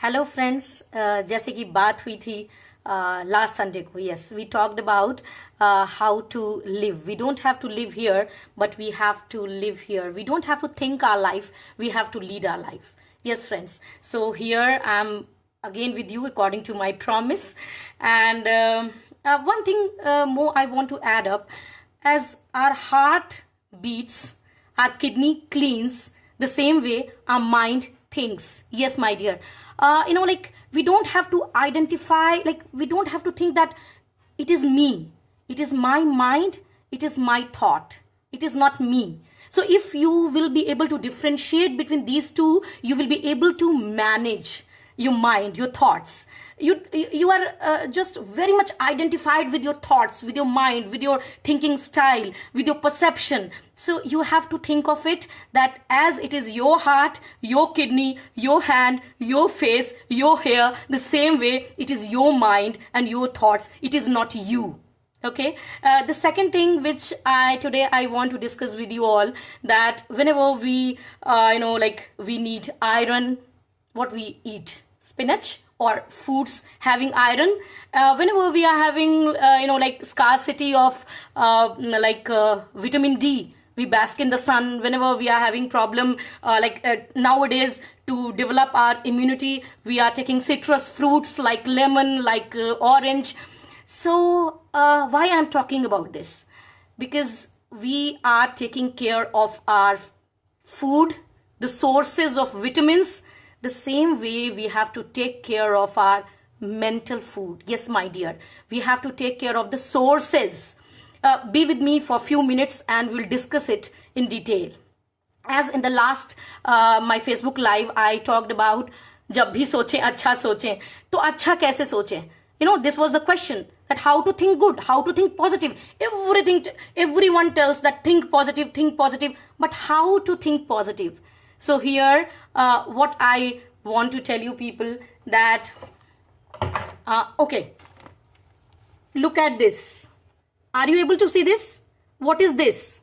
Hello friends, जैसे कि बात हुई थी लास्ट संडे को. Yes, we talked about how to live. We don't have to live here, but we have to live here. We don't have to think our life, we have to lead our life. Yes, friends. So here I'm again with you according to my promise. And one thing more I want to add up. As our heart beats, our kidney cleans, the same way our mind thinks. Yes, my dear. Like we don't have to identify, like we don't have to think that it is me. It is my mind. It is my thought. It is not me. So if you will be able to differentiate between these two, you will be able to manage your mind, your thoughts. You are just very much identified with your thoughts, with your mind, with your thinking style, with your perception. So you have to think of it that as it is your heart, your kidney, your hand, your face, your hair, the same way it is your mind and your thoughts. It is not you. Okay. The second thing which today I want to discuss with you all, that whenever we we need iron, what we eat, spinach or foods having iron. Whenever we are having scarcity of vitamin D, we bask in the sun. Whenever we are having problem nowadays to develop our immunity, we are taking citrus fruits like lemon, like orange. So why I'm talking about this? Because we are taking care of our food, the sources of vitamins, the same way we have to take care of our mental food. Yes, my dear, we have to take care of the sources. Be with me for a few minutes and we'll discuss it in detail. As in the last my Facebook live, I talked about जब भी सोचें अच्छा सोचें. तो अच्छा कैसे सोचें? This was the question, that how to think good, how to think positive. Everyone tells that think positive, but how to think positive? So here, what I want to tell you people, that, okay, look at this. Are you able to see this? What is this?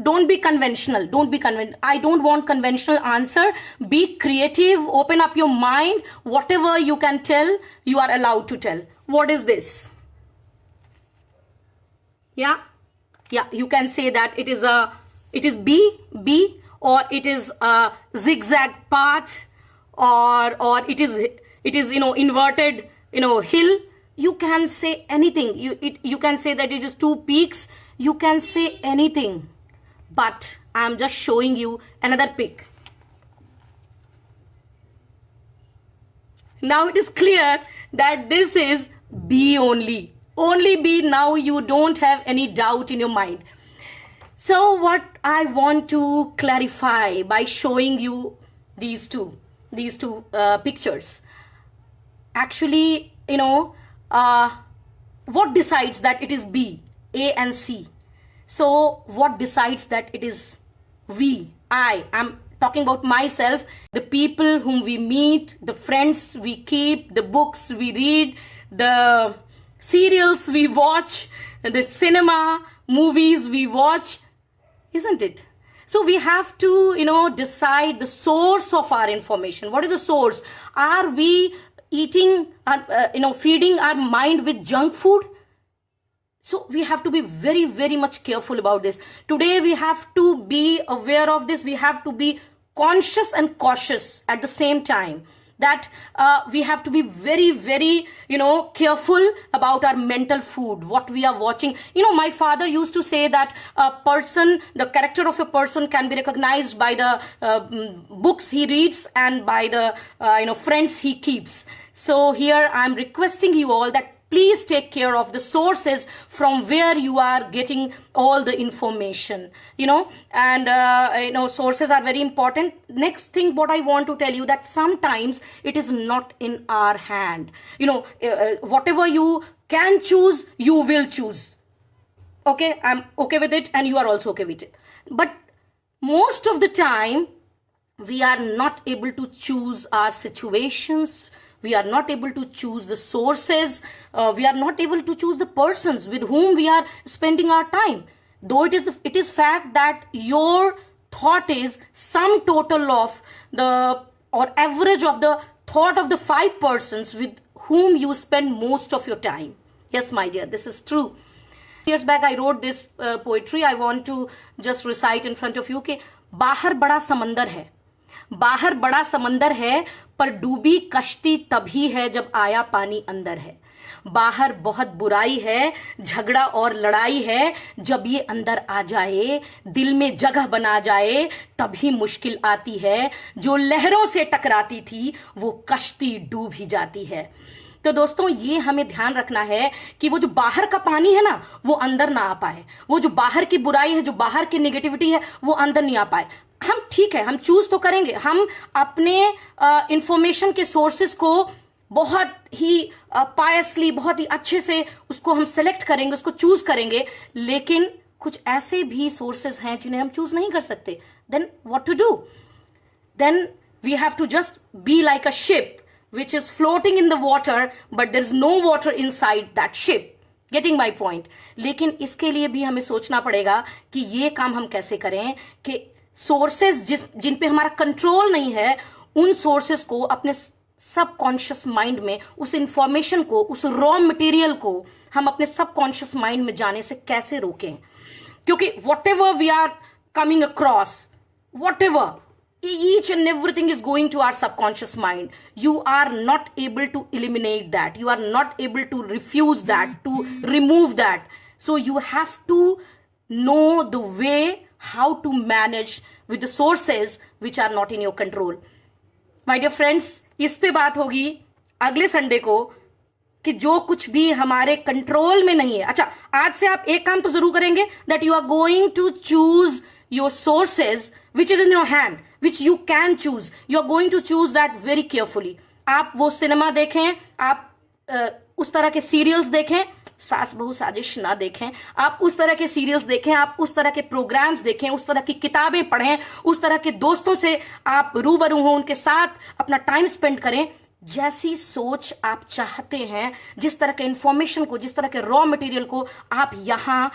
Don't be conventional. I don't want conventional answer. Be creative. Open up your mind. Whatever you can tell, you are allowed to tell. What is this? Yeah. You can say that it is B, or it is a zigzag path, or it is inverted hill. You can say anything. You can say that it is two peaks. You can say anything, but I am just showing you another pic. Now it is clear that this is B only B. Now you don't have any doubt in your mind. So what I want to clarify by showing you these two pictures, actually, what decides that it is B, A and C? So what decides that it is I am talking about myself, the people whom we meet, the friends we keep, the books we read, the serials we watch, the cinema movies we watch, isn't it? So we have to decide the source of our information. What is the source? Are we eating feeding our mind with junk food? So we have to be very, very much careful about this. Today we have to be aware of this. We have to be conscious and cautious at the same time. That we have to be very, very, careful about our mental food, what we are watching. My father used to say that the character of a person can be recognized by the books he reads and by the, friends he keeps. So here I'm requesting you all that please take care of the sources from where you are getting all the information, and sources are very important. Next thing what I want to tell you, that sometimes it is not in our hand. Whatever you can choose, you will choose. Okay, I'm okay with it and you are also okay with it. But most of the time we are not able to choose our situations. We are not able to choose the sources. We are not able to choose the persons with whom we are spending our time. Though it is fact that your thought is sum total of the, or average of the thought of the 5 persons with whom you spend most of your time. Yes, my dear, this is true. Years back I wrote this poetry. I want to just recite in front of you कि बाहर बड़ा समंदर है, बाहर बड़ा समंदर है, पर डूबी कश्ती तभी है जब आया पानी अंदर है। बाहर बहुत बुराई है, झगड़ा और लड़ाई है, जब ये अंदर आ जाए, दिल में जगह बना जाए, तभी मुश्किल आती है। जो लहरों से टकराती थी वो कश्ती डूब ही जाती है। तो दोस्तों, ये हमें ध्यान रखना है कि वो जो बाहर का पानी है ना, वो अंदर ना आ पाए। वो जो बाहर की बुराई है, जो बाहर की नेगेटिविटी है, वो अंदर नहीं आ पाए। हम ठीक है, हम चूज तो करेंगे, हम अपने इंफॉर्मेशन के सोर्सेस को बहुत ही पायसली, बहुत ही अच्छे से उसको हम सेलेक्ट करेंगे, उसको चूज करेंगे। लेकिन कुछ ऐसे भी सोर्सेस हैं जिन्हें हम चूज नहीं कर सकते। Then what to do? Then we have to just be like a ship which is floating in the water, but there is no water inside that ship. Getting my point? लेकिन इसके लिए भी हमें सोचना पड़ेगा कि ये काम हम कैसे करें कि सोर्सेस जिन पे हमारा कंट्रोल नहीं है, उन सोर्सेस को अपने सबकॉन्शियस माइंड में, उस इंफॉर्मेशन को, उस रॉ मटेरियल को हम अपने सबकॉन्शियस माइंड में जाने से कैसे रोकें। क्योंकि whatever we are coming across, whatever, each and everything is going to our subconscious mind. You are not able to eliminate that. You are not able to refuse that, to remove that. So you have to know the way how to manage with the sources which are not in your control. My dear friends, इस पे बात होगी अगले Sunday को कि जो कुछ भी हमारे कंट्रोल में नहीं है। अच्छा, आज से आप एक काम तो जरूर करेंगे, that you are going to choose your sources which is in your hand, which you can choose. You are going to choose that very carefully. आप वो सिनेमा देखें, आप उस तरह के सीरियल्स देखें, सास बहू साजिश ना देखें, आप उस तरह के सीरियल्स देखें, आप उस तरह के प्रोग्राम्स देखें, उस तरह की किताबें पढ़ें, उस तरह के दोस्तों से आप रूबरू हों, उनके साथ अपना टाइम स्पेंड करें। जैसी सोच आप चाहते हैं, जिस तरह के इंफॉर्मेशन को, जिस तरह के रॉ मटेरियल को आप यहां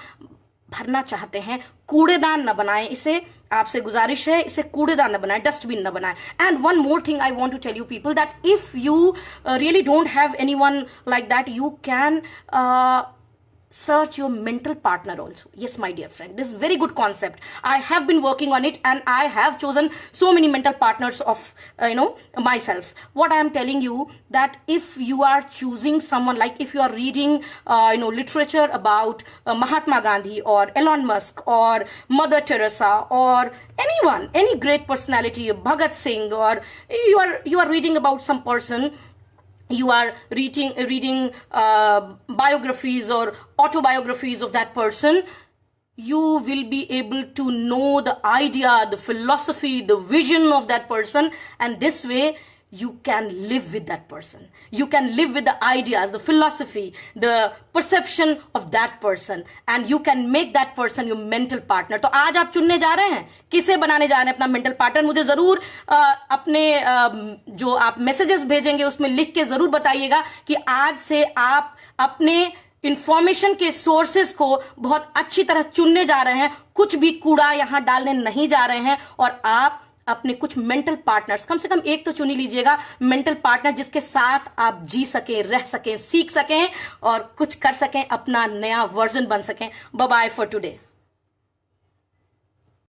भरना चाहते हैं, कूड़ेदान न बनाएं इसे। आपसे गुजारिश है, इसे कूड़ेदान न बनाएं, डस्टबिन न बनाएं। And one more thing I want to tell you people that if you really don't have anyone like that, you can search your mental partner also. Yes, my dear friend, this is very good concept. I have been working on it and I have chosen so many mental partners of myself. What I am telling you, that if you are choosing someone, like if you are reading literature about Mahatma Gandhi or Elon Musk or Mother Teresa or anyone, any great personality, Bhagat Singh, or you are reading about some person, you are reading biographies or autobiographies of that person, you will be able to know the idea, the philosophy, the vision of that person, and this way you can live with that person. You can live with the ideas, the philosophy, the perception of that person, and you can make that person your mental partner. तो आज आप चुनने जा रहे हैं, किसे बनाने जा रहे हैं अपना मेंटल पार्टनर? मुझे जरूर अपने जो आप मैसेजेस भेजेंगे उसमें लिख के जरूर बताइएगा कि आज से आप अपने इंफॉर्मेशन के सोर्सेस को बहुत अच्छी तरह चुनने जा रहे हैं, कुछ भी कूड़ा यहां डालने नहीं जा रहे हैं, और आप अपने कुछ मेंटल पार्टनर्स, कम से कम एक तो चुन ही लीजिएगा, मेंटल पार्टनर जिसके साथ आप जी सकें, रह सकें, सीख सकें और कुछ कर सकें, अपना नया वर्जन बन सकें। Bye bye for today.